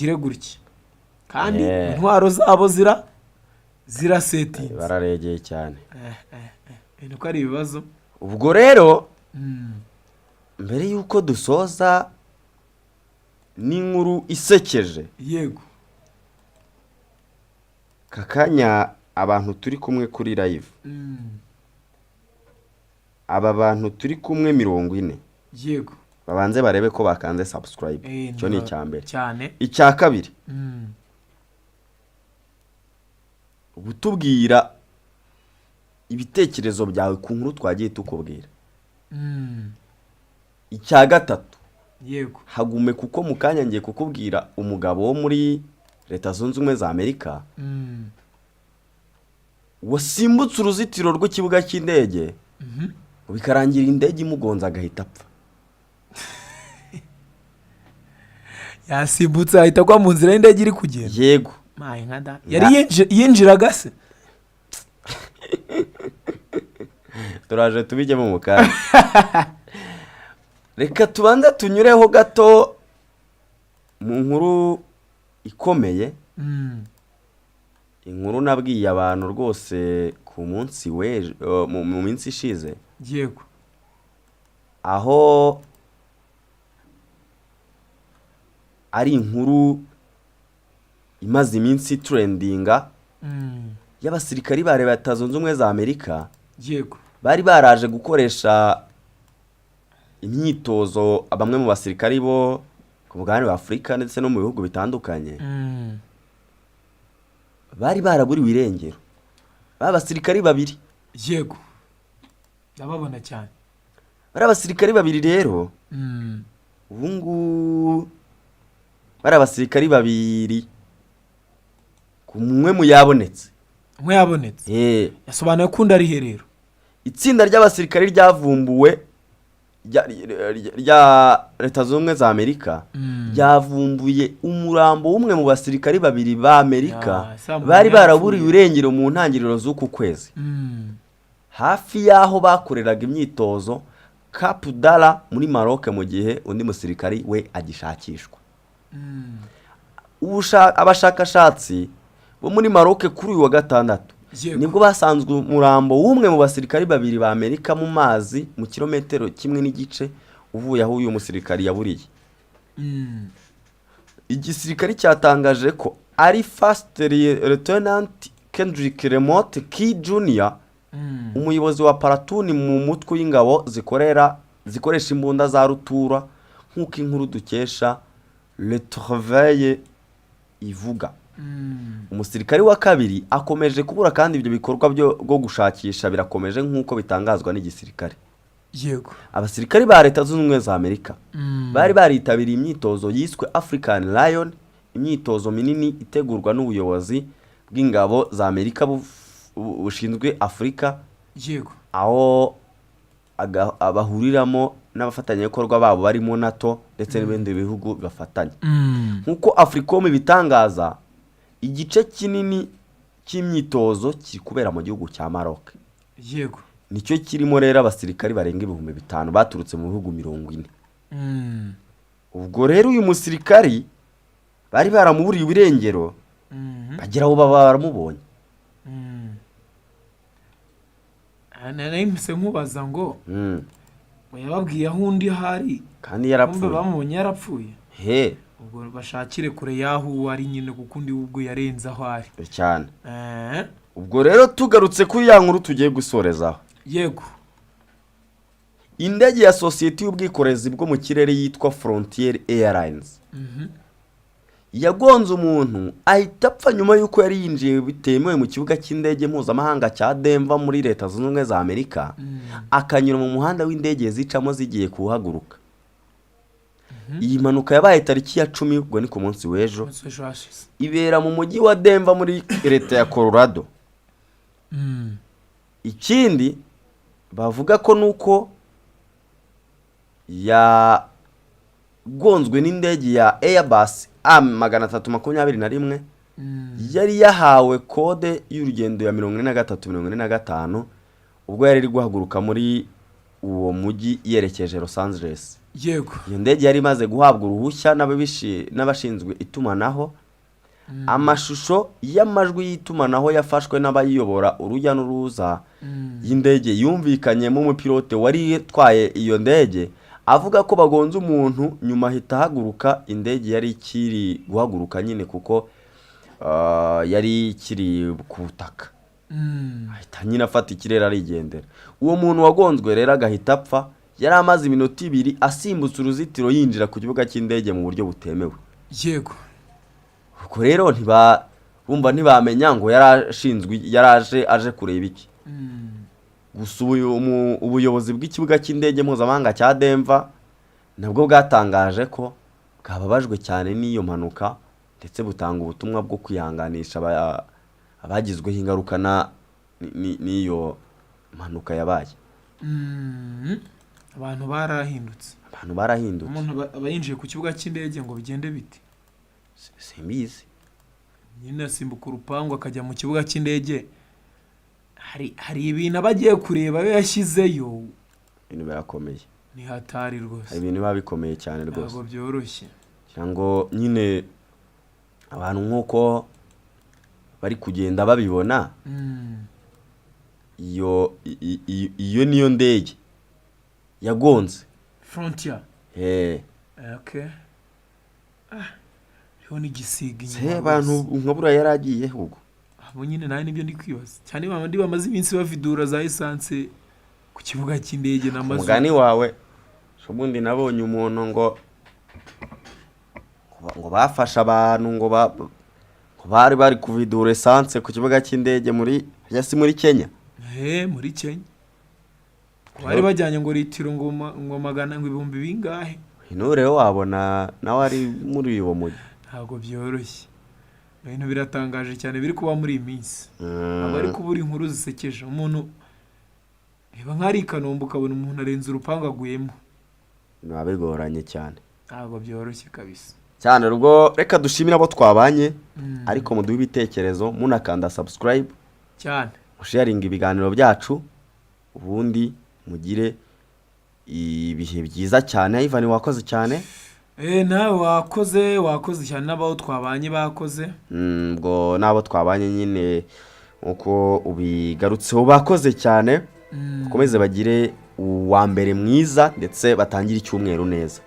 gire gutya kandi intwaro zabo zirasetinze bararegeye cyane nuko ari ibibazo. Ubwo rero mbere yuko dusoza n'inkuru isekeje, yego kakanya abantu turi kumwe kuri live, aba bantu turi kumwe 40, yego babanze barebe ko bakanze subscribe. Cyo ni icyambere cyane. Icya kabiri, ubutubwira ibitekerezo byawe ku nkuru twagiye tukubwira. Icya gatatu, yego hagume kuko mukanya ngiye kukubwira umugabo wo muri Leta Zunze Ubumwe za Amerika wasimbutse uruzitiro rw'ikibuga cy'indege bikarangira indege imugonza agahita apfa. yasimbutse ahita kwa mu nzira y'indege iri kugenda. Yego mayi nkada yari yinjiraga se. Turaje tubijyemo mu kanya. Reka tubanza tunyureho gato mu nkuru ikomeye. Inkuru nabwiye abantu rwose ku munsi mu minsi ishize. Yego aho ari inkuru imaze iminsi trendinga y'abasirikari ba Leta Zunze Ubumwe za Amerika. Yego bari baraje gukoresha imyitozo bamwe mu basirikari bo ku mugabane wa Afurika ndetse no mu bihugu bitandukanye. Bari baraburiwe irengero basirikari babiri. Yego ndababona cyane. Bari abasirikari babiri rero ubungu bari abasirikari babiri kumwe mu yabonetse. Umwe yabonetse yasobanuye ko undi ari herero. Itsinda ry'abasirikari ryavumbuwe rya Leta Zunze Ubumwe za Amerika ryavumbuye umurambo umwe mu basirikari babiri ba Amerika bari baraburiwe irengero mu ntangiriro z'uku kwezi hafi yaho bakoreraga imyitozo Cap Dala muri Maroc mu gihe undi musirikari we agishakishwa. Abashakashatsi bo muri Maroc kuri uyu wa gatandatu nibwo basanzwe umurambo w'umwe mu basirikari babiri ba Amerika mu mazi mu kilometero 1.5 uvuye aho uyu musirikari yaburiye. Igisirikari cyatangaje ko ari First Lieutenant Kendrick Lamont Key Jr. umuyobozi wa paratuni mu mutwe w'ingabo zikoresha imbunda za rutura nk'uko inkuru dukesha Le Travail ivuga. Umusirikari wa kabiri akomeje kubura kandi ibyo bikorwa byo gushakisha birakomeje nk'uko bitangazwa n'igisirikare. Yego abasirikari ba Leta Zunze Ubumwe za Amerika bari baritabiriye imyitozo yiswe African Lion, imyitozo minini itegurwa n'ubuyobozi bw'ingabo za Amerika bushinzwe Afrika. Yego aho abahuriramo n'abafatanyabikorwa babo barimo NATO ndetse n'ibindi bihugu bafatanya. Nkuko Africom bitangaza, igice kinini cy'imyitozo kiri kubera mu gihugu cya Maroc. Yego nicyo kirimo rero abasirikari barenga 5,000 baturutse mu bihugu 40. Ubwo rero uyu musirikari bari baramuburiye irengero bagira aho baramubonye. Nahise nkubaza ngo yababwiye aho undi hari kandi yarapfuye. Bamubonye yarapfuye. Ubwo bashakire kure yaho ari nyine kuko undi ubwo yarenze aho ari cyane. Ubwo rero tugarutse kuri ya nkuru tugiye gusorezaho. Yego indege ya sosiyete y'ubwikorezi bwo mu kirere yitwa Frontier Airlines yagonze umuntu ahita apfa nyuma yuko yari yinjiye bitemewe mu kibuga cy'indege mpuzamahanga cya Denver muri Leta Zunze Ubumwe za Amerika akanyura mu muhanda w'indege zicamo zigiye kuhaguruka. Iyi mpanuka yabaye tariki ya 10 ubwo ni ku munsi w'ejo ibera mu mujyi wa Denver muri Leta ya Colorado. Ikindi bavuga ko nuko yagonzwe n'indege ya Airbus A321 yari yahawe kode y'urugendo ya 43-45 ubwo yari guhaguruka muri uwo mujyi yerekeje Los Angeles. yego iyo ndege yari imaze guhabwa uruhushya n'abashinzwe itumanaho. Amashusho y'amajwi y'itumanaho yafashwe n'abayiyobora urujya n'uruza y'indege yumvikanyemo umupilote wari yitwaye iyo ndege avuga ko bagonze umuntu, nyuma ahita haguruka. Indege yari ikiri guhaguruka nyine kuko yari ikiri ku butaka, ahita nyine afata ikirere arigendera. Uwo muntu wagonzwe rero agahita apfa, yari amaze iminota 2 asimbutse uruzitiro yinjira ku kibuga cy'indege mu buryo butemewe. yego Ubwo rero bumva ntibamenya ngo yaraje aje kureba iki. Gusa ubuyobozi bw'ikibuga cy'indege mpuzamahanga cya Denver nabwo bwatangaje ko bwababajwe cyane n'iyo mpanuka, ndetse butanga ubutumwa bwo kwihanganisha abagizweho ingaruka n'iyo mpanuka yabaye. abantu barahindutse. Umuntu abayinjiye ku kibuga cy'indege ngo bigende biti simbizi, nyine asimbuka urupangu akajya mu kibuga cy'indege. hari ibintu abagiye kureba we yashyizeyo, ibintu birakomeye, ni hatari rwose. hari ibintu biba bikomeye cyane rwose, ntabwo byoroshye. cyangwa nyine abantu nk'uko bari kugenda babibona. iyo niyo ndege yagonze Frontier. Okay. Riho n'igisiga inyuma. Abantu nkabura yaragiye ahubwo. Abo nyine nawe nibyo ndi kwibaza. Cyane bamandi bamaze iminsi bavidura za essence ku kibuga cy'indege n'amazu. Mugani wawe shobundi nabonye umuntu ngo bafasha abantu ngo bari kuvidura essence ku kibuga cy'indege muri Kenya. Muri Kenya. Bari bajyanye ngo litiro ngo magana ngo 1000 bingahe. Inure wabona nawe ari muri uwo mujyi. Ntabwo byoroshye. Ibintu biratangaje cyane biri kuba muri iyi minsi. Abari kubura inkuru zisekeje. Umuntu niba nkari Kanombe ukabona umuntu arenze urupangu aguyemo. Nabigoranye cyane. Ntabwo byoroshye kabisa. Cyane rwo reka dushimira abo twabanye, ariko muduhe ibitekerezo munakanda subscribe cyane. Sharing ibiganiro byacu, ubundi mugire ibihe byiza cyane. Ivan wakoze cyane. Nawe wakoze cyane n'abo twabanye bakoze. Ngo nabo twabanye nyine uko ubigarutseho bakoze cyane. Bakomeze bagire uwa mbere mwiza ndetse batangire icyumweru neza.